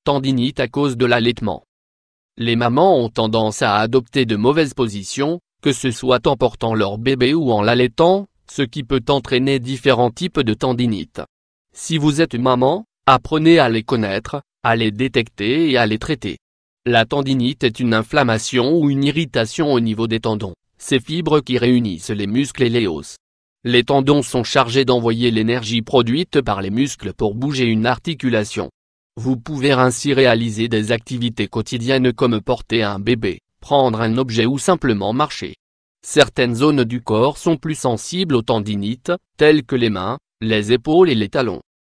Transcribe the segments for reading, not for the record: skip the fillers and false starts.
tendinite à cause de l'allaitement. Les mamans ont tendance à adopter de mauvaises positions, que ce soit en portant leur bébé ou en l'allaitant, ce qui peut entraîner différents types de tendinite. Si vous êtes maman, apprenez à les connaître, à les détecter et à les traiter. La tendinite est une inflammation ou une irritation au niveau des tendons, ces fibres qui réunissent les muscles et les os. Les tendons sont chargés d'envoyer l'énergie produite par les muscles pour bouger une articulation. Vous pouvez ainsi réaliser des activités quotidiennes comme porter un bébé, prendre un objet ou simplement marcher. Certaines zones du corps sont plus sensibles aux tendinites, telles que les mains, les épaules et les talons.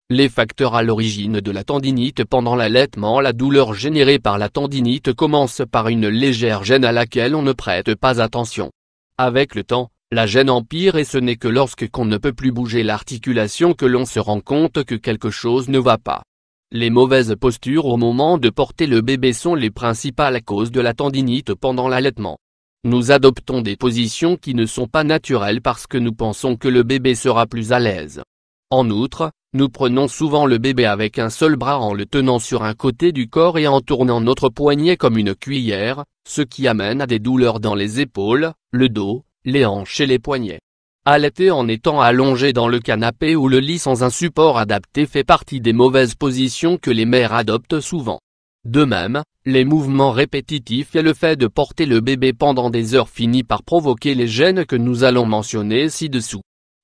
Les facteurs à l'origine de la tendinite pendant l'allaitement. La douleur générée par la tendinite commence par une légère gêne à laquelle on ne prête pas attention. Avec le temps, la gêne empire et ce n'est que lorsque qu'on ne peut plus bouger l'articulation que l'on se rend compte que quelque chose ne va pas. Les mauvaises postures au moment de porter le bébé sont les principales causes de la tendinite pendant l'allaitement. Nous adoptons des positions qui ne sont pas naturelles parce que nous pensons que le bébé sera plus à l'aise. En outre, nous prenons souvent le bébé avec un seul bras en le tenant sur un côté du corps et en tournant notre poignet comme une cuillère, ce qui amène à des douleurs dans les épaules, le dos, les hanches et les poignets. Allaiter en étant allongé dans le canapé ou le lit sans un support adapté fait partie des mauvaises positions que les mères adoptent souvent. De même, les mouvements répétitifs et le fait de porter le bébé pendant des heures finit par provoquer les gênes que nous allons mentionner ci-dessous.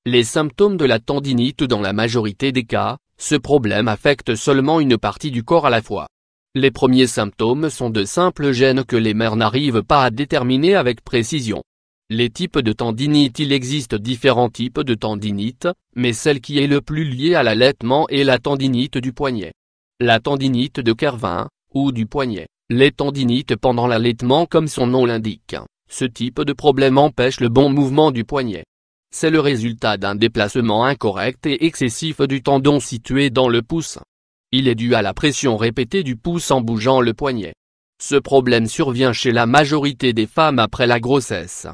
Les symptômes de la tendinite. Dans la majorité des cas, ce problème affecte seulement une partie du corps à la fois. Les premiers symptômes sont de simples gênes que les mères n'arrivent pas à déterminer avec précision. Les types de tendinite. Il existe différents types de tendinite, mais celle qui est le plus liée à l'allaitement est la tendinite du poignet. La tendinite de Kervin, ou du poignet. Les tendinites pendant l'allaitement comme son nom l'indique, ce type de problème empêche le bon mouvement du poignet. C'est le résultat d'un déplacement incorrect et excessif du tendon situé dans le pouce. Il est dû à la pression répétée du pouce en bougeant le poignet. Ce problème survient chez la majorité des femmes après la grossesse.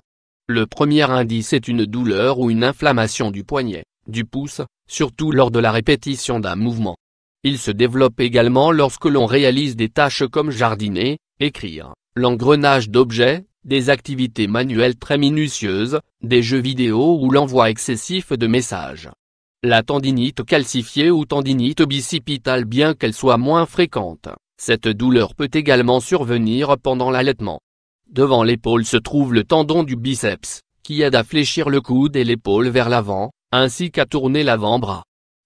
Le premier indice est une douleur ou une inflammation du poignet, du pouce, surtout lors de la répétition d'un mouvement. Il se développe également lorsque l'on réalise des tâches comme jardiner, écrire, l'engrenage d'objets, des activités manuelles très minutieuses, des jeux vidéo ou l'envoi excessif de messages. La tendinite calcifiée ou tendinite bicipitale. Bien qu'elle soit moins fréquente, cette douleur peut également survenir pendant l'allaitement. Devant l'épaule se trouve le tendon du biceps, qui aide à fléchir le coude et l'épaule vers l'avant, ainsi qu'à tourner l'avant-bras.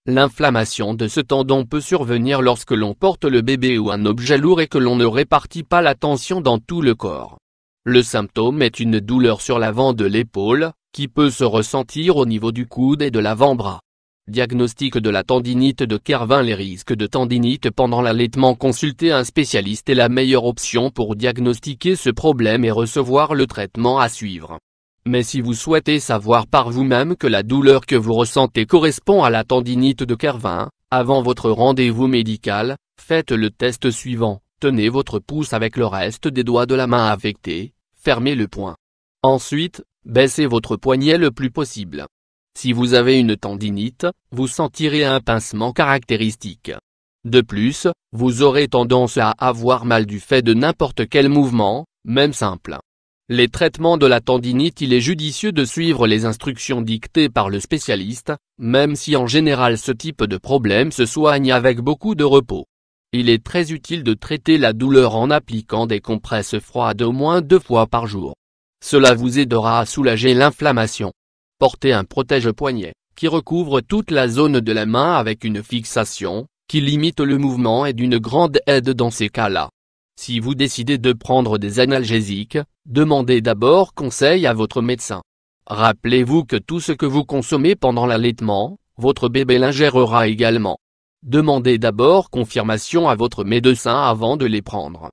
L'inflammation de ce tendon peut survenir lorsque l'on porte le bébé ou un objet lourd et que l'on ne répartit pas la tension dans tout le corps. Le symptôme est une douleur sur l'avant de l'épaule, qui peut se ressentir au niveau du coude et de l'avant-bras. Diagnostic de la tendinite de Kervin. Les risques de tendinite pendant l'allaitement. Consulter un spécialiste est la meilleure option pour diagnostiquer ce problème et recevoir le traitement à suivre. Mais si vous souhaitez savoir par vous-même que la douleur que vous ressentez correspond à la tendinite de Kervin, avant votre rendez-vous médical, faites le test suivant. Tenez votre pouce avec le reste des doigts de la main affectée, fermez le poing. Ensuite, baissez votre poignet le plus possible. Si vous avez une tendinite, vous sentirez un pincement caractéristique. De plus, vous aurez tendance à avoir mal du fait de n'importe quel mouvement, même simple. Les traitements de la tendinite. Il est judicieux de suivre les instructions dictées par le spécialiste, même si en général ce type de problème se soigne avec beaucoup de repos. Il est très utile de traiter la douleur en appliquant des compresses froides au moins 2 fois par jour. Cela vous aidera à soulager l'inflammation. Portez un protège-poignet, qui recouvre toute la zone de la main avec une fixation, qui limite le mouvement est d'une grande aide dans ces cas-là. Si vous décidez de prendre des analgésiques, demandez d'abord conseil à votre médecin. Rappelez-vous que tout ce que vous consommez pendant l'allaitement, votre bébé l'ingérera également. Demandez d'abord confirmation à votre médecin avant de les prendre.